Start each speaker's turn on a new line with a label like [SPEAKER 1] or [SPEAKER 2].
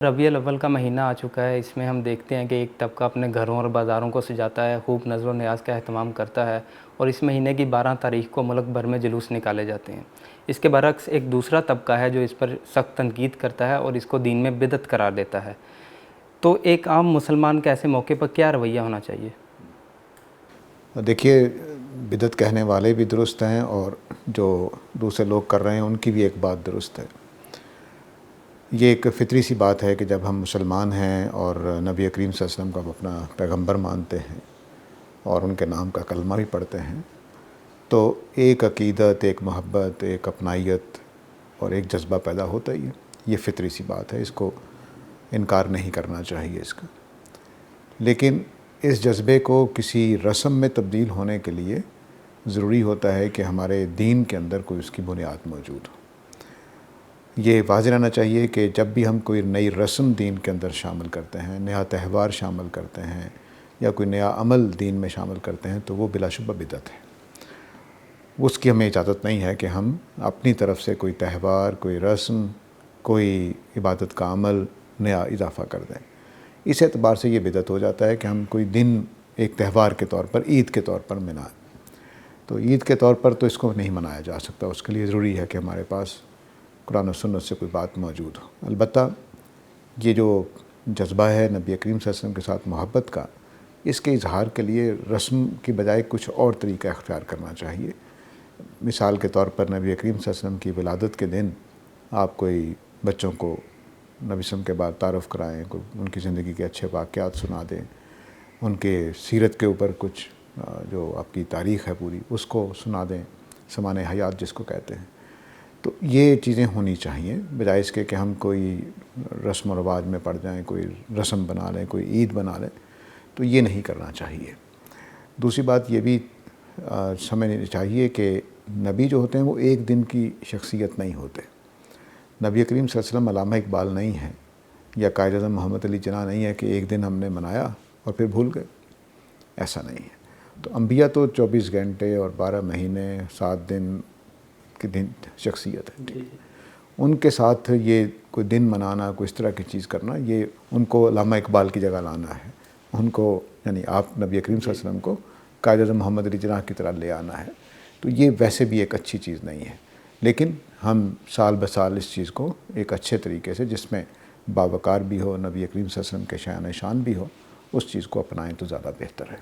[SPEAKER 1] ربیع الاول کا مہینہ آ چکا ہے۔ اس میں ہم دیکھتے ہیں کہ ایک طبقہ اپنے گھروں اور بازاروں کو سجاتا ہے، خوب نظر و نیاز کا اہتمام کرتا ہے، اور اس مہینے کی 12 تاریخ کو ملک بھر میں جلوس نکالے جاتے ہیں۔ اس کے برعکس ایک دوسرا طبقہ ہے جو اس پر سخت تنقید کرتا ہے اور اس کو دین میں بدعت قرار دیتا ہے۔ تو ایک عام مسلمان کا ایسے موقع پر کیا رویہ ہونا چاہیے؟
[SPEAKER 2] دیکھیے، بدعت کہنے والے بھی درست ہیں اور جو دوسرے لوگ کر رہے ہیں ان کی بھی ایک بات درست ہے۔ یہ ایک فطری سی بات ہے کہ جب ہم مسلمان ہیں اور نبی کریم صلی اللہ علیہ وسلم کو اپنا پیغمبر مانتے ہیں اور ان کے نام کا کلمہ بھی پڑھتے ہیں، تو ایک عقیدت، ایک محبت، ایک اپنائیت اور ایک جذبہ پیدا ہوتا ہی ہے۔ یہ فطری سی بات ہے، اس کو انکار نہیں کرنا چاہیے اس کا۔ لیکن اس جذبے کو کسی رسم میں تبدیل ہونے کے لیے ضروری ہوتا ہے کہ ہمارے دین کے اندر کوئی اس کی بنیاد موجود ہو۔ یہ واضح رہنا چاہیے کہ جب بھی ہم کوئی نئی رسم دین کے اندر شامل کرتے ہیں، نیا تہوار شامل کرتے ہیں یا کوئی نیا عمل دین میں شامل کرتے ہیں تو وہ بلا شبہ بدعت ہے۔ اس کی ہمیں اجازت نہیں ہے کہ ہم اپنی طرف سے کوئی تہوار، کوئی رسم، کوئی عبادت کا عمل نیا اضافہ کر دیں۔ اس اعتبار سے یہ بدعت ہو جاتا ہے کہ ہم کوئی دن ایک تہوار کے طور پر، عید کے طور پر منائیں۔ تو عید کے طور پر تو اس کو نہیں منایا جا سکتا، اس کے لیے ضروری ہے کہ ہمارے پاس قرآن و سنت سے کوئی بات موجود ہو۔ البتہ یہ جو جذبہ ہے نبی کریم صلی اللہ علیہ وسلم کے ساتھ محبت کا، اس کے اظہار کے لیے رسم کی بجائے کچھ اور طریقہ اختیار کرنا چاہیے۔ مثال کے طور پر نبی کریم صلی اللہ علیہ وسلم کی ولادت کے دن آپ کوئی بچوں کو نبی صلی اللہ علیہ وسلم کے بعد تعارف کرائیں، ان کی زندگی کے اچھے واقعات سنا دیں، ان کے سیرت کے اوپر کچھ جو آپ کی تاریخ ہے پوری اس کو سنا دیں، سمان حیات جس کو کہتے ہیں۔ تو یہ چیزیں ہونی چاہیے، بجائے اس کے کہ ہم کوئی رسم و رواج میں پڑ جائیں، کوئی رسم بنا لیں، کوئی عید بنا لیں، تو یہ نہیں کرنا چاہیے۔ دوسری بات یہ بھی سمجھنی چاہیے کہ نبی جو ہوتے ہیں وہ ایک دن کی شخصیت نہیں ہوتے۔ نبی کریم صلی اللہ علیہ وسلم علامہ اقبال نہیں ہیں یا قائد اعظم محمد علی جناح نہیں ہے کہ ایک دن ہم نے منایا اور پھر بھول گئے، ایسا نہیں ہے۔ تو انبیاء تو 24 گھنٹے اور 12 مہینے 7 دن کی شخصیت ہے۔ ان کے ساتھ یہ کوئی دن منانا، کوئی اس طرح کی چیز کرنا، یہ ان کو علامہ اقبال کی جگہ لانا ہے۔ ان کو یعنی آپ نبی کریم صلی اللہ علیہ وسلم کو قائد اعظم محمد علی جناح کی طرح لے آنا ہے، تو یہ ویسے بھی ایک اچھی چیز نہیں ہے۔ لیکن ہم سال بسال اس چیز کو ایک اچھے طریقے سے، جس میں باوقار بھی ہو، نبی کریم صلی اللہ علیہ وسلم کے شان بھی ہو، اس چیز کو اپنائیں تو زیادہ بہتر ہے۔